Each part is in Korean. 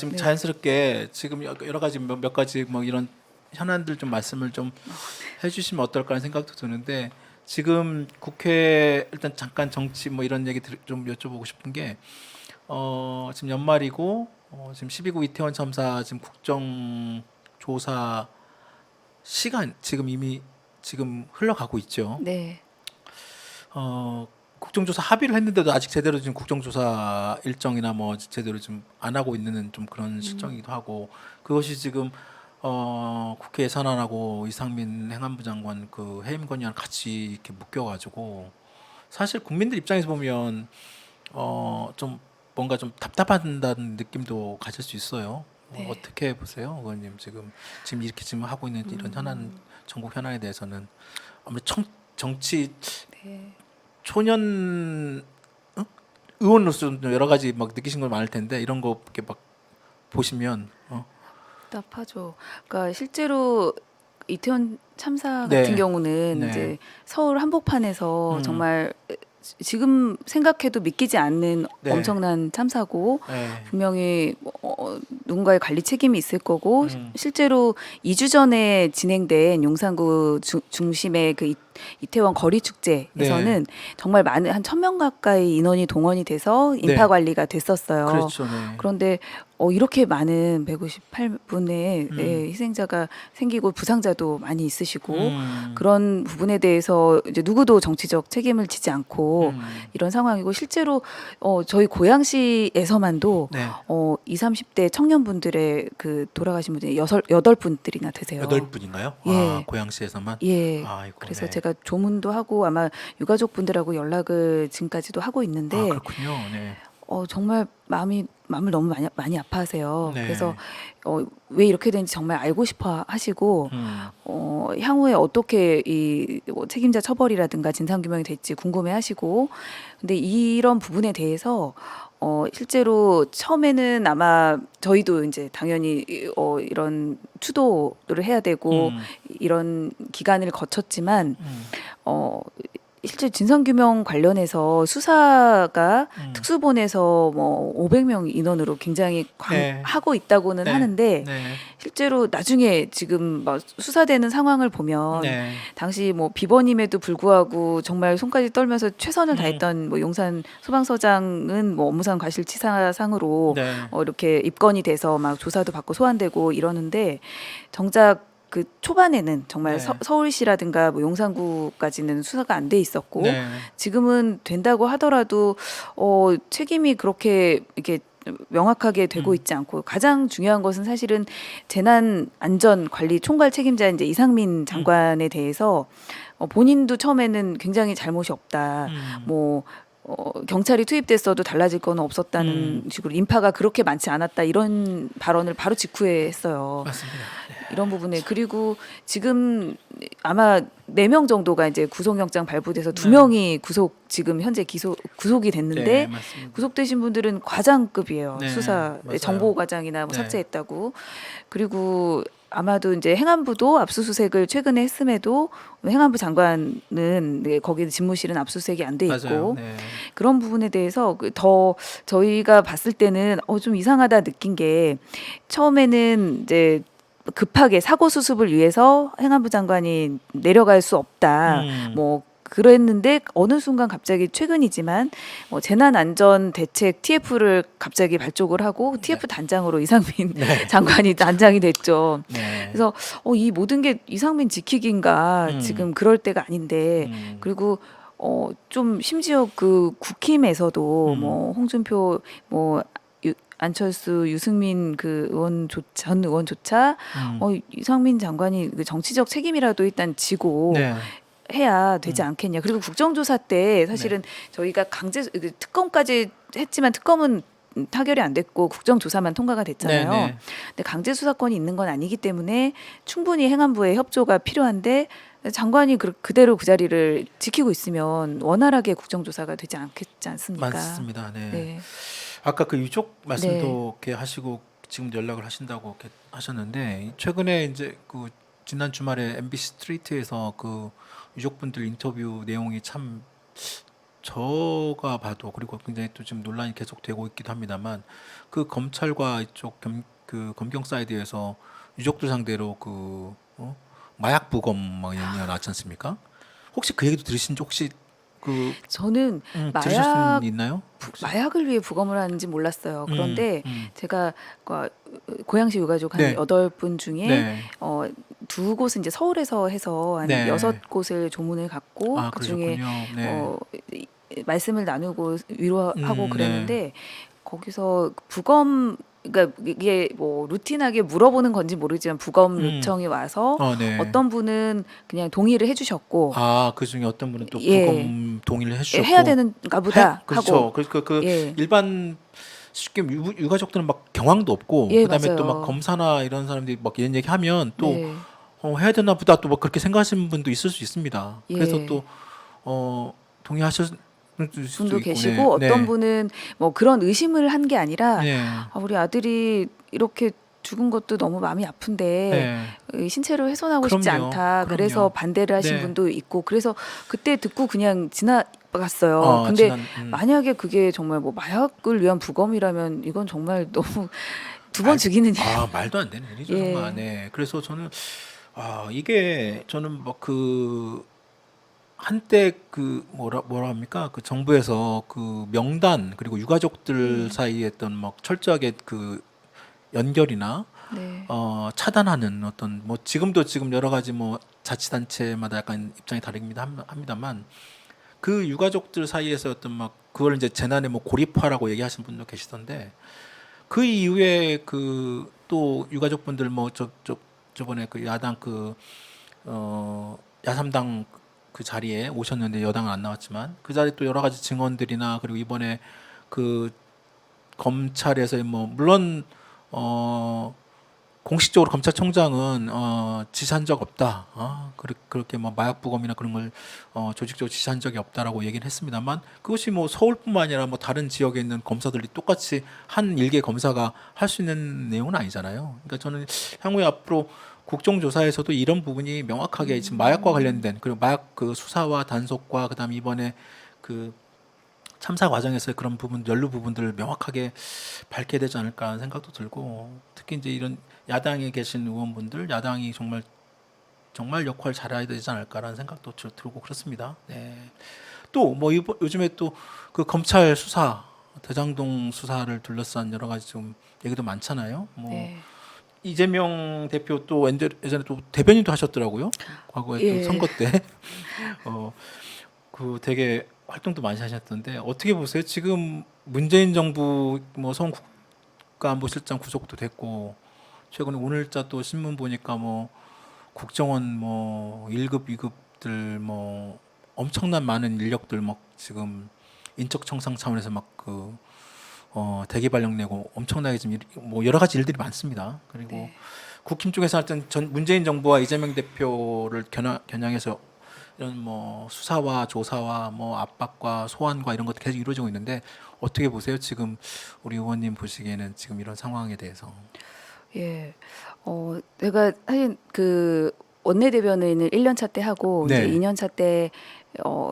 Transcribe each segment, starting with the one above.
지금 네. 자연스럽게 지금 여러 가지 몇 가지 뭐 이런 현안들 좀 말씀을 좀 해주시면 어떨까 하는 생각도 드는데 지금 국회 일단 잠깐 정치 뭐 이런 얘기 좀 여쭤보고 싶은 게 지금 연말이고 지금 12구 이태원 참사 지금 국정조사 시간 지금 이미 지금 흘러가고 있죠. 네. 국정조사 합의를 했는데도 아직 제대로 지금 국정조사 일정이나 뭐 제대로 좀 안 하고 있는 좀 그런 실정이기도 하고 그것이 지금 국회 예산안하고 이상민 행안부 장관 그 해임 건의안 같이 이렇게 묶여가지고 사실 국민들 입장에서 보면 좀 뭔가 좀 답답하다는 느낌도 가질 수 있어요. 네. 어떻게 보세요, 의원님? 지금 이렇게 지금 하고 있는 이런 현안 전국 현안에 대해서는 아무래도 정치 네. 초년 의원으로서 여러 가지 막 느끼신 걸 많을 텐데 이런 거 이렇게 막 보시면 답답하죠. 그러니까 실제로 이태원 참사 같은 네, 경우는 네, 이제 서울 한복판에서 음, 정말 지금 생각해도 믿기지 않는 네, 엄청난 참사고 네, 분명히 누군가의 관리 책임이 있을 거고 음, 실제로 2주 전에 진행된 용산구 중심의 그 이태원 거리 네, 축제에서는 정말 많은 한 1,000명 가까이 인원이 동원이 돼서 인파 네, 관리가 됐었어요. 그렇죠, 네, 그런데 이렇게 많은 158분의 음, 희생자가 생기고 부상자도 많이 있으시고 음, 그런 부분에 대해서 이제 누구도 정치적 책임을 지지 않고 음, 이런 상황이고 실제로 저희 고양시에서만도 네, 20, 30대 청년분들의 그 돌아가신 분들이 여덟 분들이나 여덟 되세요. 분인가요? 아, 예. 고양시에서만? 예. 아이고, 그래서 네, 제가 조문도 하고 아마 유가족분들하고 연락을 지금까지도 하고 아, 있는데 그렇군요, 네, 정말 마음을 너무 많이 아파하세요. 그래서 네, 왜 이렇게 된지 정말 알고 싶어 하시고 음, 향후에 어떻게 뭐 책임자 처벌이라든가 진상규명이 될지 궁금해하시고 근데 이런 부분에 대해서 실제로 처음에는 아마 저희도 이제 당연히 이런 추도를 해야 되고 음, 이런 기간을 거쳤지만 음, 어 실제 진상규명 관련해서 수사가 음, 특수본에서 뭐 500명 인원으로 굉장히 네, 하고 있다고는 네, 하는데 네, 실제로 나중에 지금 막 수사되는 상황을 보면 네, 당시 뭐 비번임에도 불구하고 정말 손까지 떨면서 최선을 음, 다했던 뭐 용산 소방서장은 뭐 업무상 과실치사상으로 네, 이렇게 입건이 돼서 막 조사도 받고 소환되고 이러는데 정작 그 초반에는 정말 네, 서울시라든가 뭐 용산구까지는 수사가 안 돼 있었고 네, 지금은 된다고 하더라도 책임이 그렇게 이렇게 명확하게 되고 음, 있지 않고 가장 중요한 것은 사실은 재난안전관리 총괄 책임자 이제 이상민 음, 장관에 대해서 본인도 처음에는 굉장히 잘못이 없다. 음, 뭐 경찰이 투입됐어도 달라질 건 음. 없었다는 식으로 인파가 그렇게 많지 않았다 이런 발언을 바로 직후에 했어요. 맞습니다. 네. 이런 부분에 그리고 지금 아마 4명 정도가 이제 구속영장 발부돼서 네. 2명이 지금 현재 구속이 네, 됐는데 맞습니다. 구속되신 분들은 과장급이에요. 네, 수사에 맞아요. 정보과장이나 뭐 네, 삭제했다고. 그리고 아마도 이제 행안부도 압수수색을 최근에 했음에도 행안부 장관은 거기 집무실은 압수수색이 안 돼 맞아요. 있고 네, 그런 부분에 대해서 더 저희가 봤을 때는 좀 이상하다 느낀 게 처음에는 이제 급하게 사고 수습을 위해서 행안부 장관이 내려갈 수 없다. 음, 뭐 그랬는데 어느 순간 갑자기 최근이지만 재난안전 대책 TF를 갑자기 발족을 하고 네, TF 단장으로 이상민 네, 장관이 단장이 됐죠. 네, 그래서 이 모든 게 이상민 지키기인가 음, 지금 그럴 때가 아닌데 음, 그리고 좀 심지어 그 국힘에서도 음, 뭐 홍준표 뭐 안철수, 유승민 전 의원조차 음, 이상민 장관이 그 정치적 책임이라도 일단 지고 네, 해야 되지 음, 않겠냐. 그리고 국정조사 때 네, 사실은 저희가 특검까지 했지만 특검은 타결이 안 됐고 국정조사만 통과가 네, 됐잖아요. 네, 근데 강제 수사권이 있는 건 아니기 때문에 충분히 행안부의 협조가 필요한데 장관이 그대로 그 자리를 지키고 있으면 원활하게 국정조사가 되지 않겠지 않습니까? 맞습니다. 네. 네, 아까 그 유족 네, 말씀도 이렇게 하시고 지금 연락을 하신다고 이렇게 하셨는데 최근에 이제 그 지난 주말에 MBC 스트리트에서 그 유족분들 인터뷰 내용이 참 저가 봐도 그리고 굉장히 또 지금 논란이 계속되고 있기도 합니다만 그 검찰과 이쪽 그 검경 사이드에서 유족들 상대로 마약 부검 막 이런 얘기가 나왔지 않습니까? 혹시 그 얘기도 들으신 적 혹시 저는 들으실 수 마약 있나요? 혹시? 마약을 위해 부검을 하는지 몰랐어요. 그런데 음. 제가 고양시 유가족 한 네. 8분 중에 네. 두 곳은 이제 서울에서 해서 한 네. 6곳을 조문을 갔고 아, 그중에 그러셨군요. 네. 말씀을 나누고 위로하고 네. 그랬는데 거기서 부검 그러니까 이게 뭐 루틴하게 물어보는 건지 모르지만 부검 요청이 와서 네. 어떤 분은 그냥 동의를 해주셨고 아, 그 중에 어떤 분은 또 예. 부검 동의를 해주셨고 해야 되는가 보다 그렇죠. 하고 그 예. 일반 쉽게 유가족들은 막 경황도 없고 예, 그다음에 또 막 맞아요. 검사나 이런 사람들이 막 이런 얘기 하면 또 네. 해야 되나 보다 또 막 그렇게 생각하시는 분도 있을 수 있습니다. 그래서 예. 또 동의하실 수도 분도 있고 계시고 어떤 분은 뭐 그런 의심을 한 게 아니라 네. 우리 아들이 이렇게 죽은 것도 너무 마음이 아픈데 네. 신체를 훼손하고 싶지 그럼요. 않다. 그래서 그럼요. 반대를 하신 네. 분도 있고 그래서 그때 듣고 그냥 지나갔어요. 근데 만약에 그게 정말 뭐 마약을 위한 부검이라면 이건 정말 너무 두 번 죽이는 일. 말도 안 되는 일이죠, 예. 정말. 네. 그래서 저는 이게 저는 뭐 한때 뭐라 합니까? 그 정부에서 그 명단 그리고 유가족들 사이에 했던 막 철저하게 그 연결이나 네. 차단하는 어떤 뭐 지금 여러 가지 뭐 자치단체마다 약간 입장이 다릅니다 합니다만 그 유가족들 사이에서 어떤 막 그걸 이제 재난의 뭐 고립화라고 얘기하시는 분도 계시던데 그 이후에 그 또 유가족분들 뭐 저번에 그 야당 야삼당 그 자리에 오셨는데 여당은 안 나왔지만 그 자리 또 여러 가지 증언들이나 그리고 이번에 그 검찰에서 뭐 물론 공식적으로 검찰총장은 지시한 적 없다. 그렇게 뭐 마약 부검이나 그런 걸 조직적으로 지시한 적이 없다라고 얘기는 했습니다만 그것이 뭐 서울뿐만 아니라 뭐 다른 지역에 있는 검사들이 똑같이 한 일개 검사가 할 수 있는 내용은 아니잖아요. 그러니까 저는 향후에 앞으로 국정조사에서도 이런 부분이 명확하게 지금 마약과 관련된 그리고 마약 그 수사와 단속과 그다음에 이번에 그 참사 과정에서의 그런 연루 부분들을 명확하게 밝혀야 되지 않을까 하는 생각도 들고 특히 이제 이런 야당에 계신 의원분들 야당이 정말 역할 잘해야 되지 않을까라는 생각도 들고 그렇습니다. 네. 또 뭐 요즘에 또 그 검찰 수사 대장동 수사를 둘러싼 여러 가지 좀 얘기도 많잖아요. 뭐 네. 이재명 대표 또 예전에 또 대변인도 하셨더라고요. 과거에 또 예. 선거 때 그 되게 활동도 많이 하셨던데 어떻게 보세요? 지금 문재인 정부 뭐 성 국가안보실장 구속도 됐고 최근에 오늘자 또 신문 보니까 뭐 국정원 뭐 1급, 2급들 뭐 엄청난 많은 인력들 막 지금 인적 청산 차원에서 막 대기 발령 내고 엄청나게 지금 뭐 여러 가지 일들이 많습니다. 그리고 네. 국힘 쪽에서 하여튼 문재인 정부와 이재명 대표를 겨냥해서 이런 뭐 수사와 조사와 뭐 압박과 소환과 이런 것도 계속 이루어지고 있는데 어떻게 보세요? 지금 우리 의원님 보시기에는 지금 이런 상황에 대해서. 예. 제가 사실 그 원내대변인을 1년 차 때 하고 이제 네. 2년 차 때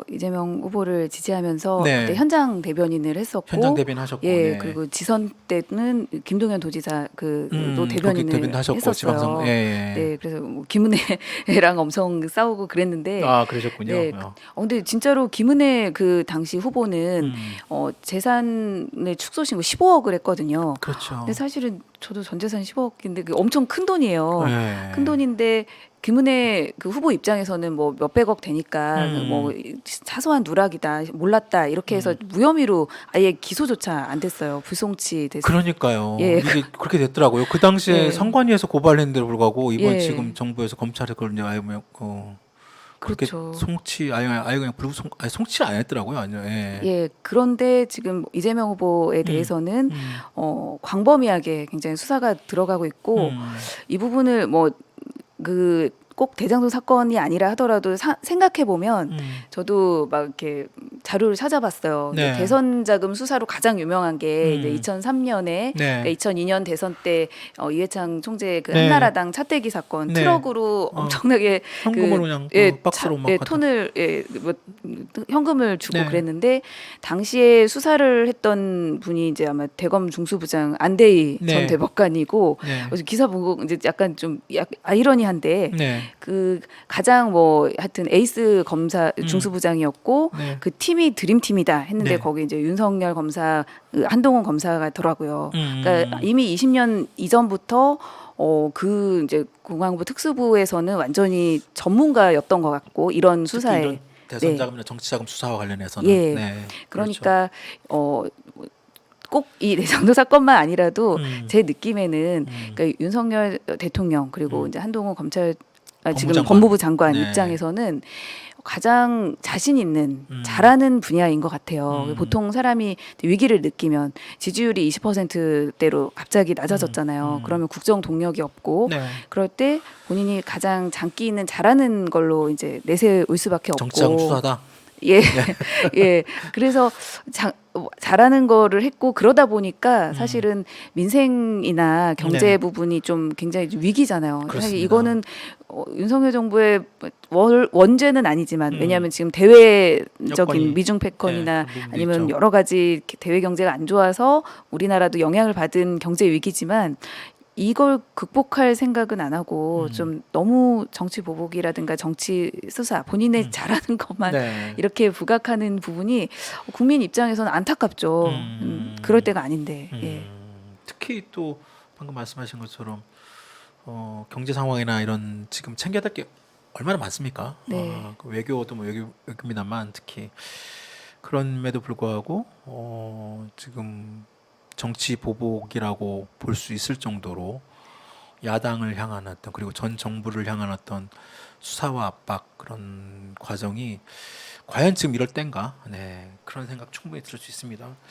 이재명 후보를 지지하면서 네. 그때 현장 대변인을 했었고 현장 대변 하셨고, 예, 네. 그리고 지선 때는 김동연 도지사 또 거기 대변인을 대변 하셨고 지방선, 했었어요. 예. 네, 그래서 뭐 김은혜랑 엄청 싸우고 그랬는데 그러셨군요. 네. 근데 진짜로 김은혜 그 당시 후보는 음, 재산의 축소 신고 15억을 했거든요. 그렇죠. 근데 사실은 저도 전 재산 15억인데 엄청 큰 돈이에요. 네. 큰 돈인데 김은혜 그 후보 입장에서는 뭐 몇백억 되니까 뭐 사소한 누락이다, 몰랐다 이렇게 해서 무혐의로 아예 기소조차 안 됐어요. 불송치 됐어요. 그러니까요. 예. 이게 그렇게 됐더라고요. 그 당시에 예. 선관위에서 고발했는데도 불구하고 이번 예. 지금 정부에서 검찰에 그걸 이제 아예 그렇게 그렇죠. 아예 그냥 송치를 안 했더라고요. 아니요. 예. 예, 그런데 지금 이재명 후보에 대해서는 광범위하게 굉장히 수사가 들어가고 있고 이 부분을 뭐 꼭 대장동 사건이 아니라 하더라도 생각해 보면 저도 막 이렇게 자료를 찾아봤어요. 네. 근데 대선 자금 수사로 가장 유명한 게 이제 음. 2003년에 네. 2002년 대선 때 이해창 총재 그 네. 한나라당 차떼기 사건 네. 트럭으로 엄청나게 현금으로 그냥 박스로 막 갖다- 톤을 뭐, 현금을 주고 네. 그랬는데 당시에 수사를 했던 분이 이제 아마 대검 중수부장 안대희 네. 전 대법관이고 네. 어제 기사 보고 이제 약간 좀 아이러니한데 네. 그 가장 뭐 하여튼 에이스 검사 중수부장이었고 네. 그 팀이 드림팀이다 했는데 네. 거기 이제 윤석열 검사, 한동훈 검사가 더라고요. 음. 그러니까 이미 20년 이전부터 그 이제 공안부 특수부에서는 완전히 전문가였던 것 같고 이런 특히 수사에 이런 대선 네. 자금이나 정치 자금 수사와 관련해서는 예. 네. 그러니까 꼭 이 내정도 사건만 아니라도 음. 제 느낌에는 그러니까 윤석열 대통령 그리고 이제 한동훈 지금 법무장관. 법무부 장관 네. 입장에서는 가장 자신 있는 잘하는 분야인 것 같아요. 보통 사람이 위기를 느끼면 지지율이 20%대로 갑자기 낮아졌잖아요. 그러면 국정 동력이 없고 네. 그럴 때 본인이 가장 장기 있는 잘하는 걸로 이제 내세울 수밖에 없고 정치 자금 수사다. 예, 예. 그래서 잘하는 거를 했고 그러다 보니까 사실은 민생이나 경제 네. 부분이 좀 굉장히 위기잖아요. 사실 그렇습니다. 이거는 윤석열 정부의 원죄는 아니지만 왜냐하면 지금 대외적인 여건이, 미중 패권이나 네, 그런 부분도 아니면 있죠. 여러 가지 대외 경제가 안 좋아서 우리나라도 영향을 받은 경제 위기지만 이걸 극복할 생각은 안 하고 좀 너무 정치 보복이라든가 정치 수사 본인의 잘하는 것만 네. 이렇게 부각하는 부분이 국민 입장에서는 안타깝죠. 그럴 때가 아닌데. 예. 특히 또 방금 말씀하신 것처럼 경제 상황이나 이런 지금 챙겨야 될 게 얼마나 많습니까? 네. 그 외교도 뭐 외교입니다만 특히 그럼에도 불구하고 지금 정치 보복이라고 볼 수 있을 정도로 야당을 향한 어떤 그리고 전 정부를 향한 어떤 수사와 압박 그런 과정이 과연 지금 이럴 땐가? 네, 그런 생각 충분히 들 수 있습니다.